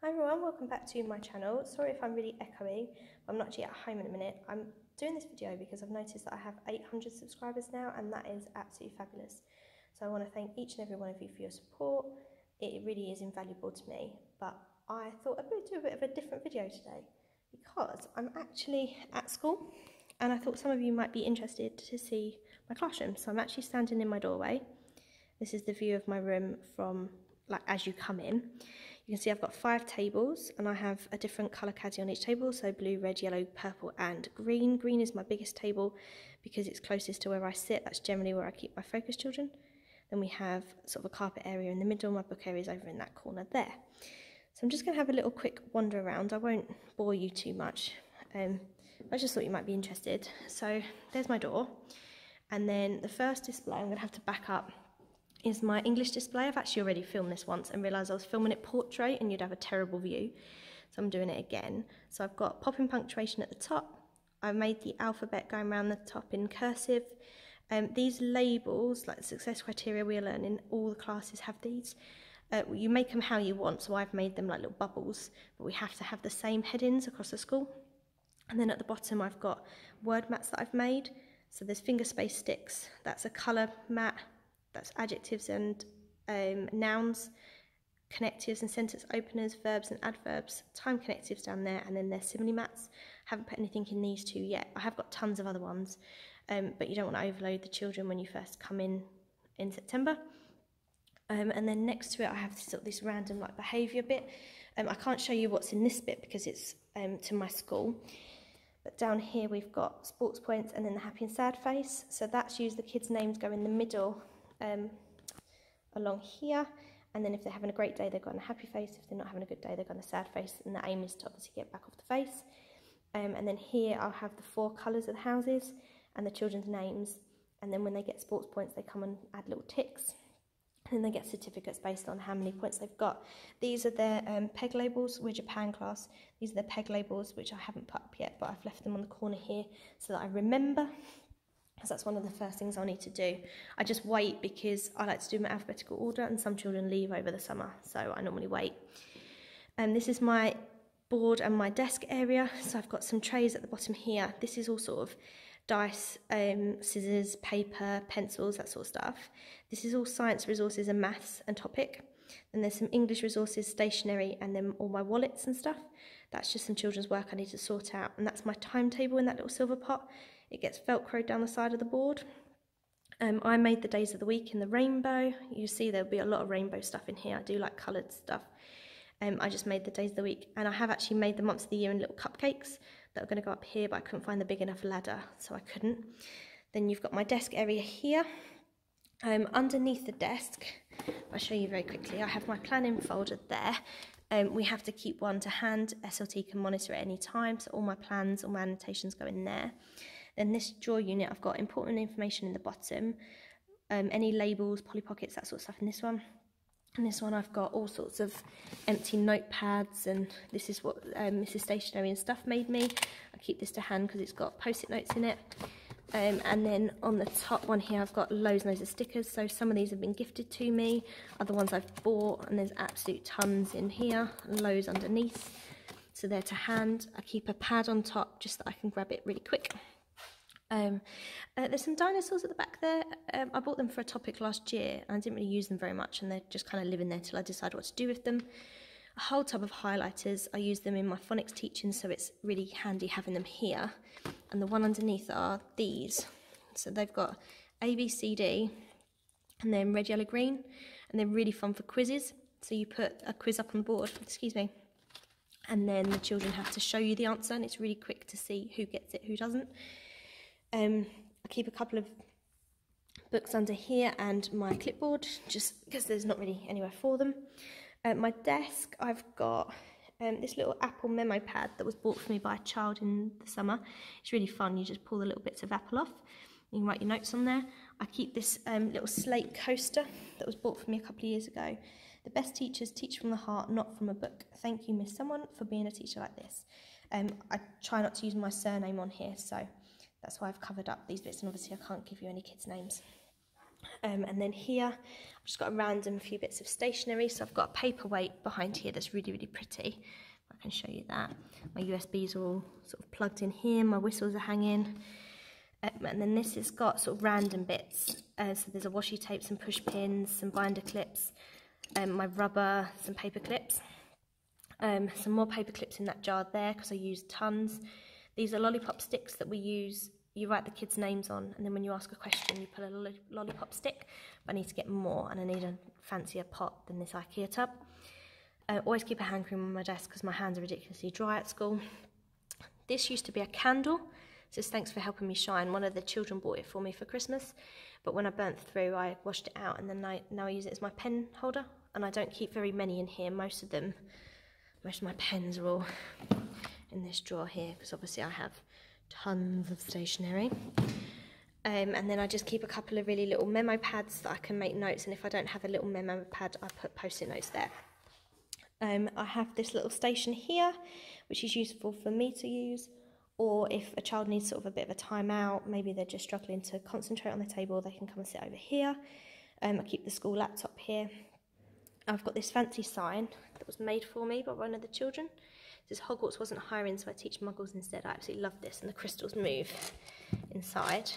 Hi everyone, welcome back to my channel. Sorry if I'm really echoey, I'm not actually at home in a minute. I'm doing this video because I've noticed that I have 800 subscribers now, and that is absolutely fabulous. So I want to thank each and every one of you for your support. It really is invaluable to me, but I thought I'd do a bit of a different video today because I'm actually at school, and I thought some of you might be interested to see my classroom. So I'm actually standing in my doorway. This is the view of my room from as you come in. You can see I've got 5 tables, and I have a different colour caddy on each table, so blue, red, yellow, purple and green. Green is my biggest table because it's closest to where I sit. That's generally where I keep my focus children. Then we have sort of a carpet area in the middle. My book area is over in that corner there. So I'm just going to have a little quick wander around. I won't bore you too much. I just thought you might be interested. So there's my door, and then the first display, I'm going to have to back up, is my English display. I've actually already filmed this once and realised I was filming it portrait and you'd have a terrible view, so I'm doing it again. So I've got popping punctuation at the top. I've made the alphabet going around the top in cursive. These labels, like the success criteria we're learning, all the classes have these. You make them how you want, so I've made them like little bubbles, but we have to have the same headings across the school. And then at the bottom I've got word mats that I've made. So there's finger space sticks, that's a colour mat. That's adjectives and nouns, connectives and sentence openers, verbs and adverbs, time connectives down there, and then there's simile mats. Haven't put anything in these two yet. I have got tons of other ones, but you don't want to overload the children when you first come in September. And then next to it I have this random behaviour bit. I can't show you what's in this bit because it's to my school. But down here we've got sports points and then the happy and sad face. So that's used, the kids' names go in the middle along here, and then if they're having a great day they've got a happy face, if they're not having a good day they've got a sad face, and the aim is to obviously get back off the face. And then here I'll have the 4 colours of the houses and the children's names, and then when they get sports points they come and add little ticks, and then they get certificates based on how many points they've got. These are their PEG labels. We're Japan class. These are their PEG labels, which I haven't put up yet, but I've left them on the corner here so that I remember, because that's one of the first things I'll need to do. I just wait because I like to do my alphabetical order, and some children leave over the summer, so I normally wait. This is my board and my desk area. So I've got some trays at the bottom here. This is all sort of dice, scissors, paper, pencils, that sort of stuff. This is all science resources and maths and topic. Then there's some English resources, stationery, and then all my wallets and stuff. That's just some children's work I need to sort out. And that's my timetable in that little silver pot. It gets velcroed down the side of the board. I made the days of the week in the rainbow. You see there'll be a lot of rainbow stuff in here. I do like coloured stuff. I just made the days of the week, and I have actually made the months of the year in little cupcakes that are going to go up here, but I couldn't find the big enough ladder, so I couldn't. Then you've got my desk area here. Underneath the desk, I'll show you very quickly, I have my planning folder there. We have to keep one to hand. SLT can monitor at any time, so all my plans, all my annotations go in there. Then this drawer unit, I've got important information in the bottom, any labels, Polly Pockets, that sort of stuff in this one. And this one I've got all sorts of empty notepads, and this is what Mrs. Stationery and Stuff made me. I keep this to hand because it's got post-it notes in it. And then on the top one here I've got loads and loads of stickers, so some of these have been gifted to me, other ones I've bought, and there's absolute tons in here, loads underneath, so they're to hand. I keep a pad on top just so I can grab it really quick. There's some dinosaurs at the back there. I bought them for a topic last year and I didn't really use them very much, and they're just kind of living there till I decide what to do with them. A whole tub of highlighters. I use them in my phonics teaching, so it's really handy having them here. And the one underneath are these. So they've got A, B, C, D, and then red, yellow, green, and they're really fun for quizzes. So you put a quiz up on the board, excuse me, and then the children have to show you the answer, and it's really quick to see who gets it, who doesn't. I keep a couple of books under here and my clipboard, just because there's not really anywhere for them. My desk, I've got this little Apple memo pad that was bought for me by a child in the summer. It's really fun. You just pull the little bits of apple off. You can write your notes on there. I keep this little slate coaster that was bought for me a couple of years ago. The best teachers teach from the heart, not from a book. Thank you, Miss Someone, for being a teacher like this. I try not to use my surname on here, so that's why I've covered up these bits, and obviously I can't give you any kids' names. And then here, I've just got a random few bits of stationery. So I've got a paperweight behind here that's really, really pretty. I can show you that. My USBs are all sort of plugged in here. My whistles are hanging. And then this has got sort of random bits. So there's a washi tape, some push pins, some binder clips, my rubber, some paper clips. Some more paper clips in that jar there because I use tons. These are lollipop sticks that we use. You write the kids' names on, and then when you ask a question, you put a lollipop stick. But I need to get more, and I need a fancier pot than this IKEA tub. Always keep a hand cream on my desk because my hands are ridiculously dry at school. This used to be a candle. Says thanks for helping me shine. One of the children bought it for me for Christmas, but when I burnt through, I washed it out, and then now I use it as my pen holder. And I don't keep very many in here. Most of my pens are all in this drawer here because obviously I have tons of stationery. And then I just keep a couple of really little memo pads that I can make notes, and if I don't have a little memo pad, I put post-it notes there. I have this little station here, which is useful for me to use, or if a child needs sort of a bit of a timeout, maybe they're just struggling to concentrate on the table, they can come and sit over here. I keep the school laptop here. I've got this fancy sign that was made for me by one of the children. It says Hogwarts wasn't hiring, so I teach muggles instead. I absolutely love this, and the crystals move inside.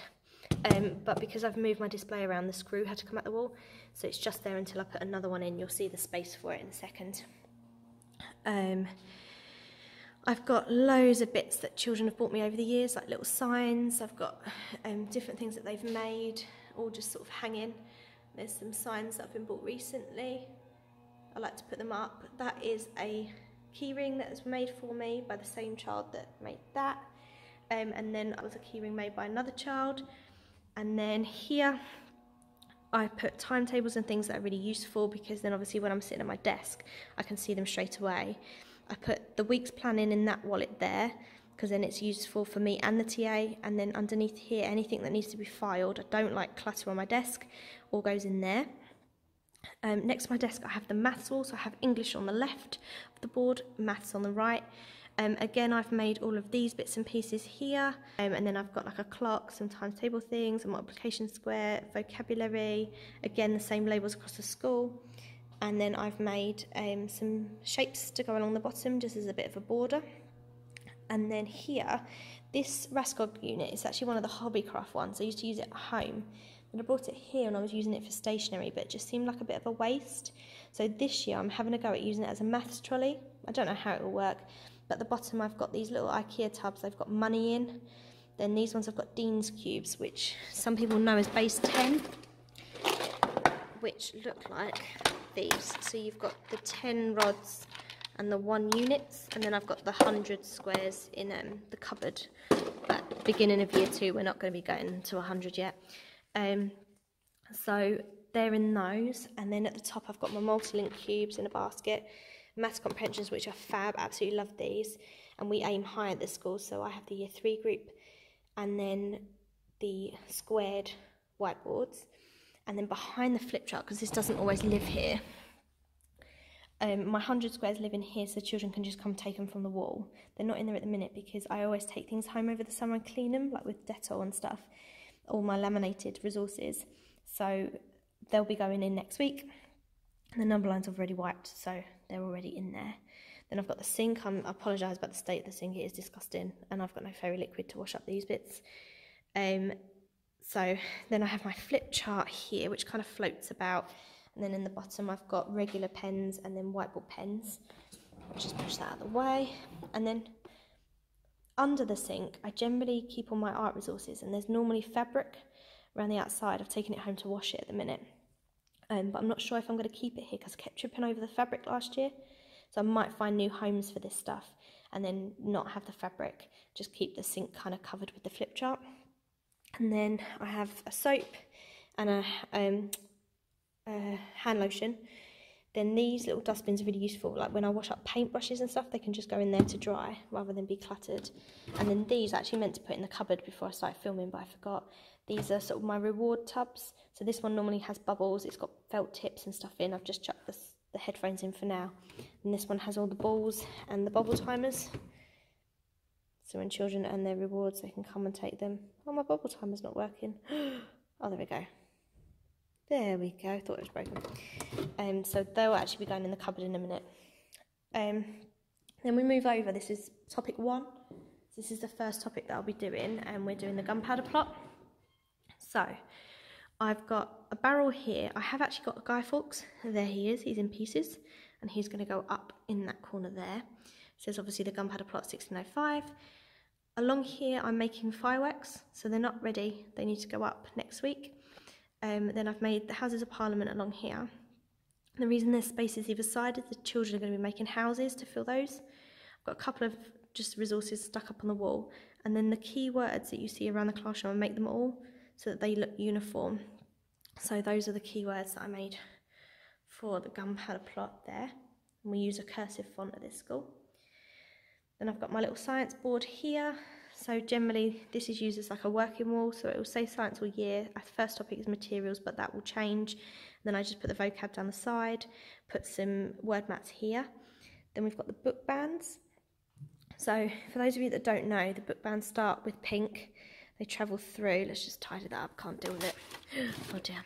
But because I've moved my display around, the screw had to come out the wall, so it's just there until I put another one in. You'll see the space for it in a second. I've got loads of bits that children have bought me over the years, like little signs. I've got different things that they've made, all just sort of hanging. There's some signs that have been bought recently. I like to put them up. That is a keyring that was made for me by the same child that made that. And then that was a keyring made by another child. And then here I put timetables and things that are really useful, because then obviously when I'm sitting at my desk, I can see them straight away. I put the week's planning in that wallet there, because then it's useful for me and the TA. And then underneath here, anything that needs to be filed, I don't like clutter on my desk, all goes in there. Next to my desk I have the maths wall, so I have English on the left of the board, maths on the right. Again, I've made all of these bits and pieces here, and then I've got like a clock, some times table things, a multiplication square, vocabulary, again the same labels across the school. And then I've made some shapes to go along the bottom just as a bit of a border. And then here, this Raskog unit is actually one of the Hobbycraft ones. I used to use it at home. And I brought it here and I was using it for stationery, but it just seemed like a bit of a waste. So this year I'm having a go at using it as a maths trolley. I don't know how it will work, but at the bottom I've got these little IKEA tubs. They've got money in. Then these ones I've got Dean's cubes, which some people know as base 10, which look like these. So you've got the 10 rods and the 1 units, and then I've got the 100 squares in the cupboard. But beginning of year 2, we're not going to be going to 100 yet. So they're in those, and then at the top I've got my multi-link cubes in a basket, maths comprehensions, which are fab, absolutely love these, and we aim high at this school, so I have the year 3 group, and then the squared whiteboards, and then behind the flip chart, because this doesn't always live here, my 100 squares live in here, so children can just come take them from the wall. They're not in there at the minute because I always take things home over the summer and clean them, like with Dettol and stuff, all my laminated resources. So they'll be going in next week. And the number lines are already wiped, so they're already in there. Then I've got the sink. I apologise about the state of the sink, it is disgusting, and I've got no fairy liquid to wash up these bits. So then I have my flip chart here, which kind of floats about, and then in the bottom I've got regular pens and then whiteboard pens. I'll just push that out of the way. And then under the sink I generally keep all my art resources, and there's normally fabric around the outside. I've taken it home to wash it at the minute, but I'm not sure if I'm going to keep it here because I kept tripping over the fabric last year, so I might find new homes for this stuff and then not have the fabric, just keep the sink kind of covered with the flip chart. And then I have a soap and a hand lotion. Then these little dustbins are really useful, like when I wash up paintbrushes and stuff, they can just go in there to dry rather than be cluttered. And then these I actually meant to put in the cupboard before I started filming, but I forgot. These are sort of my reward tubs. So this one normally has bubbles, it's got felt tips and stuff in. I've just chucked the headphones in for now. And this one has all the balls and the bubble timers. So when children earn their rewards, they can come and take them. Oh, my bubble timer's not working. Oh, there we go. There we go, I thought it was broken. So they'll actually be going in the cupboard in a minute. Then we move over, this is topic 1. This is the first topic that I'll be doing, and we're doing the gunpowder plot. So, I've got a barrel here. I have actually got a Guy Fawkes. There he is, he's in pieces, and he's going to go up in that corner there. It says obviously the gunpowder plot 1605. Along here I'm making fireworks, so they're not ready, they need to go up next week. Then I've made the Houses of Parliament along here. The reason there's spaces either side is the children are going to be making houses to fill those. I've got a couple of just resources stuck up on the wall, and then the key words that you see around the classroom, I make them all so that they look uniform. So those are the key words that I made for the gunpowder plot there, and we use a cursive font at this school. Then I've got my little science board here. So generally this is used as like a working wall, so it will say science all year. Our first topic is materials, but that will change. Then I just put the vocab down the side, put some word mats here. Then we've got the book bands. So for those of you that don't know, the book bands start with pink. They travel through, let's just tidy that up, can't deal with it. Oh dear.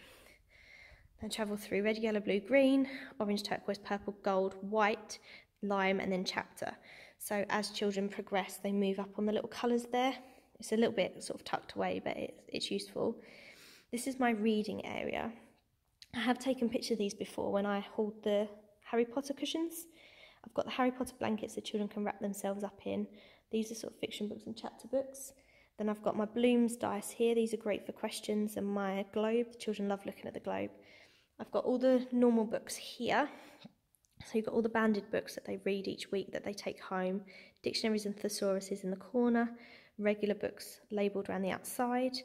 They travel through red, yellow, blue, green, orange, turquoise, purple, gold, white, lime, and then chapter. So as children progress, they move up on the little colours there. It's a little bit sort of tucked away, but it's useful. This is my reading area. I have taken pictures of these before when I hauled the Harry Potter cushions. I've got the Harry Potter blankets the children can wrap themselves up in. These are sort of fiction books and chapter books. Then I've got my Bloom's dice here. These are great for questions, and my globe. The children love looking at the globe. I've got all the normal books here. So you've got all the banded books that they read each week that they take home. Dictionaries and thesauruses in the corner. Regular books labelled around the outside.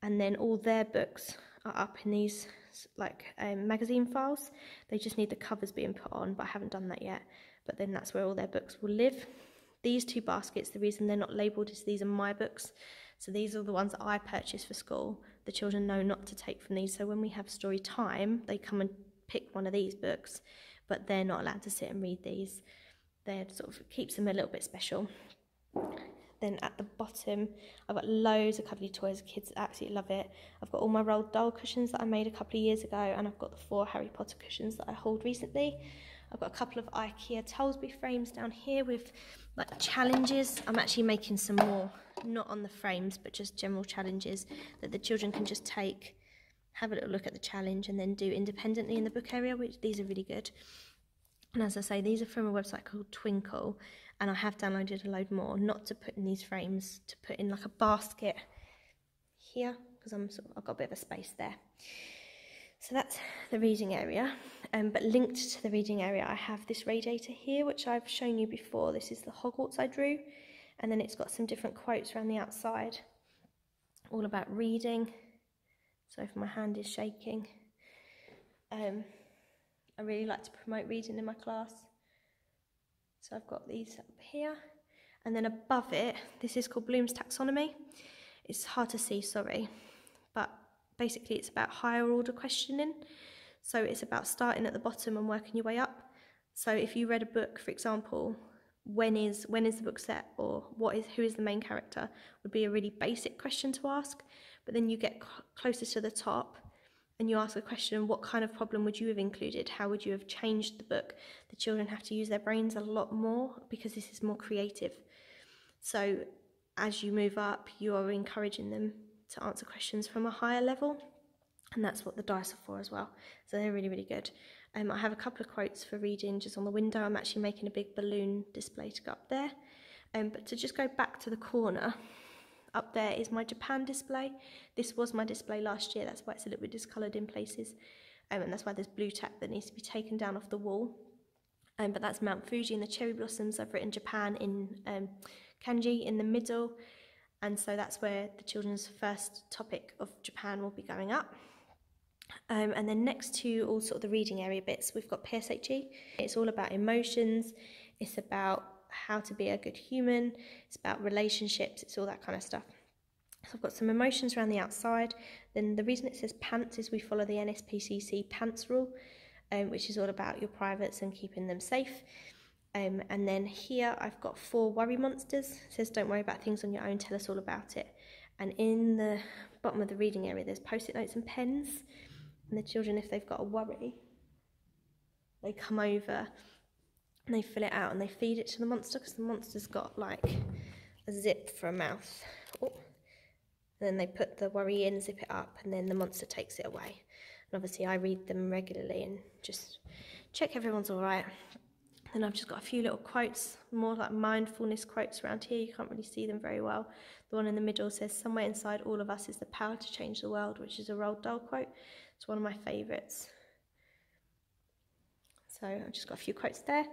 And then all their books are up in these like magazine files. They just need the covers being put on, but I haven't done that yet. But then that's where all their books will live. These two baskets, the reason they're not labelled is these are my books. So these are the ones that I purchased for school. The children know not to take from these. So when we have story time, they come and pick one of these books, but they're not allowed to sit and read these. That sort of keeps them a little bit special. Then at the bottom, I've got loads of cuddly toys. Kids absolutely love it. I've got all my Roald Dahl cushions that I made a couple of years ago, and I've got the 4 Harry Potter cushions that I hauled recently. I've got a couple of IKEA Tollsby frames down here with like challenges. I'm actually making some more, not on the frames, but just general challenges that the children can just take, have a little look at the challenge, and then do independently in the book area, which these are really good. And as I say, these are from a website called Twinkle, and I have downloaded a load more, not to put in these frames, to put in like a basket here, because I've got a bit of a space there. So that's the reading area, but linked to the reading area, I have this radiator here, which I've shown you before. This is the Hogwarts I drew, and then it's got some different quotes around the outside, all about reading. So if my hand is shaking, I really like to promote reading in my class. So I've got these up here, and then above it, this is called Bloom's Taxonomy. It's hard to see, sorry, but basically it's about higher order questioning. So it's about starting at the bottom and working your way up. So if you read a book, for example, when is the book set, or who is the main character, would be a really basic question to ask. But then you get closer to the top and you ask a question, what kind of problem would you have included? How would you have changed the book? The children have to use their brains a lot more because this is more creative. So as you move up, you are encouraging them to answer questions from a higher level, and that's what the dice are for as well. So they're really, really good. I have a couple of quotes for reading just on the window. I'm actually making a big balloon display to go up there. But to just go back to the corner, up there is my Japan display. This was my display last year, that's why it's a little bit discoloured in places. And that's why there's blue tack that needs to be taken down off the wall. But that's Mount Fuji and the cherry blossoms. I've written Japan in kanji in the middle. And so that's where the children's first topic of Japan will be going up. And then next to all sort of the reading area bits, we've got PSHE. It's all about emotions. It's about how to be a good human. It's about relationships. It's all that kind of stuff. So I've got some emotions around the outside. Then the reason it says pants is we follow the NSPCC pants rule, which is all about your privates and keeping them safe. And then here I've got 4 worry monsters. It says don't worry about things on your own, tell us all about it. And in the bottom of the reading area there's post-it notes and pens. And And the children, if they've got a worry, they come over and they fill it out and they feed it to the monster, because the monster's got like a zip for a mouth. Oh. And then they put the worry in, zip it up, and then the monster takes it away. And obviously I read them regularly and just check everyone's all right. And I've just got a few little quotes, more like mindfulness quotes around here. You can't really see them very well. The one in the middle says, "Somewhere inside all of us is the power to change the world," which is a Roald Dahl quote. It's one of my favourites. So I've just got a few quotes there.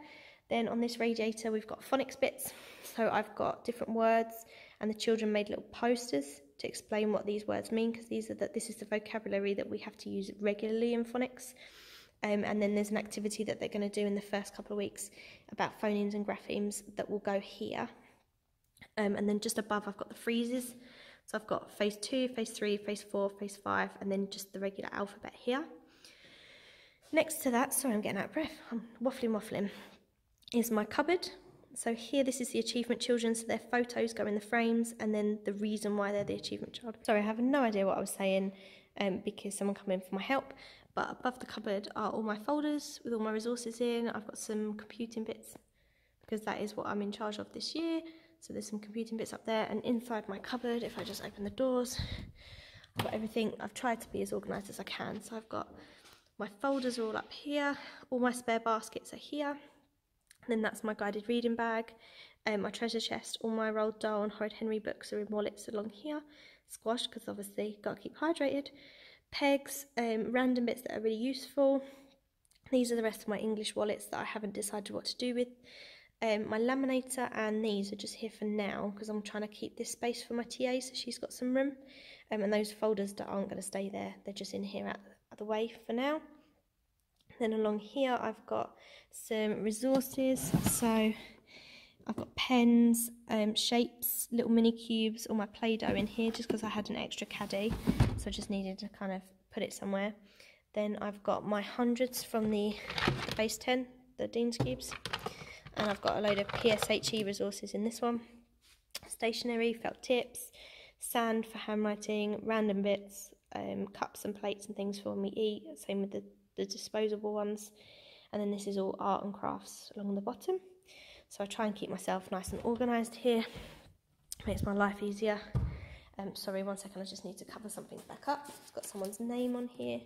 Then on this radiator, we've got phonics bits. So I've got different words, and the children made little posters to explain what these words mean, because this is the vocabulary that we have to use regularly in phonics. And then there's an activity that they're going to do in the first couple of weeks about phonemes and graphemes that will go here. And then just above I've got the freezes. So I've got phase 2, phase 3, phase 4, phase 5, and then just the regular alphabet here. Next to that, sorry I'm getting out of breath, I'm waffling, is my cupboard. So here, this is the achievement children, so their photos go in the frames, and then the reason why they're the achievement child. Sorry, I have no idea what I was saying because someone came in for my help. But above the cupboard are all my folders with all my resources in. I've got some computing bits because that is what I'm in charge of this year. So there's some computing bits up there. And inside my cupboard, if I just open the doors, I've got everything. I've tried to be as organised as I can. So I've got my folders are all up here. All my spare baskets are here. And then that's my guided reading bag. My treasure chest, all my Roald Dahl and Horrid Henry books are in wallets along here. Squash, because obviously got to keep hydrated. Pegs, random bits that are really useful. These are the rest of my English wallets that I haven't decided what to do with. My laminator and these are just here for now because I'm trying to keep this space for my TA so she's got some room. And those folders that aren't going to stay there, they're just in here out the way for now. Then along here I've got some resources. So I've got pens, shapes, little mini cubes, all my Play-Doh in here just because I had an extra caddy, so I just needed to kind of put it somewhere. Then I've got my hundreds from the base 10, the Dean's Cubes, and I've got a load of PSHE resources in this one. Stationery, felt tips, sand for handwriting, random bits, cups and plates and things for when we eat, same with the disposable ones. And then this is all art and crafts along the bottom. So I try and keep myself nice and organised here. Makes my life easier. Sorry, 1 second, I just need to cover something back up. It's got someone's name on here.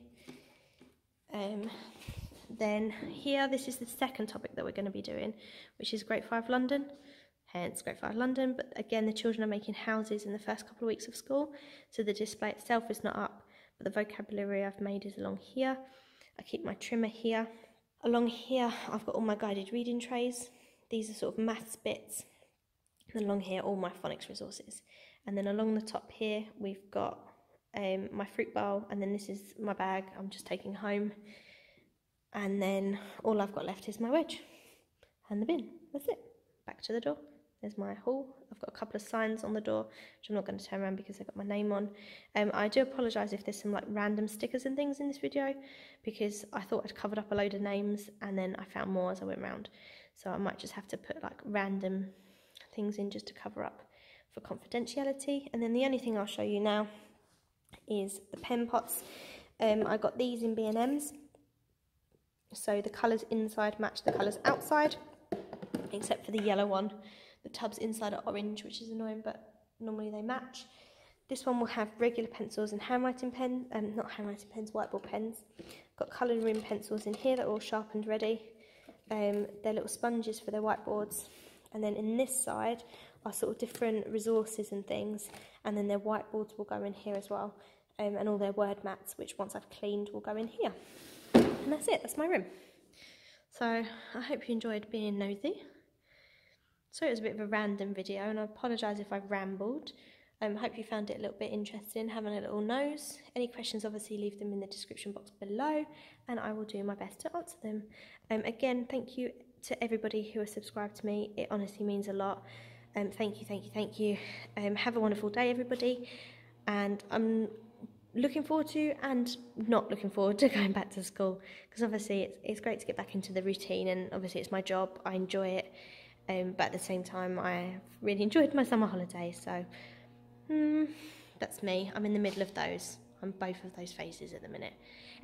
Then here, this is the second topic that we're going to be doing, which is Grade 5 London. Hence Grade 5 London. But again, the children are making houses in the first couple of weeks of school. So the display itself is not up, but the vocabulary I've made is along here. I keep my trimmer here. Along here, I've got all my guided reading trays. These are sort of maths bits. And along here, all my phonics resources. And then along the top here, we've got my fruit bowl. And then this is my bag I'm just taking home. And then all I've got left is my wedge and the bin. That's it. Back to the door. There's my haul. I've got a couple of signs on the door, which I'm not going to turn around because they've got my name on. I do apologise if there's some like random stickers and things in this video, because I thought I'd covered up a load of names and then I found more as I went around. So I might just have to put like random things in just to cover up for confidentiality. And then the only thing I'll show you now is the pen pots. I got these in B&M's. So the colours inside match the colours outside, except for the yellow one. The tubs inside are orange, which is annoying, but normally they match. This one will have regular pencils and handwriting pens, not handwriting pens, whiteboard pens. Got colouring pencils in here that are all sharpened ready. They're little sponges for their whiteboards. And then in this side are sort of different resources and things, and then their whiteboards will go in here as well. And all their word mats, which once I've cleaned will go in here. And that's it, that's my room. So I hope you enjoyed being nosy. So it was a bit of a random video, and I apologise if I've rambled. I hope you found it a little bit interesting, having a little nose. Any questions, obviously leave them in the description box below, and I will do my best to answer them. Again, thank you to everybody who has subscribed to me. It honestly means a lot. Thank you. Have a wonderful day, everybody. And I'm looking forward to and not looking forward to going back to school, because obviously it's great to get back into the routine, and obviously it's my job, I enjoy it, but at the same time I've really enjoyed my summer holiday. So that's me. I'm in the middle of those. I'm both of those phases at the minute.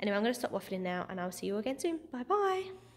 Anyway, I'm going to stop waffling now and I'll see you again soon. Bye bye.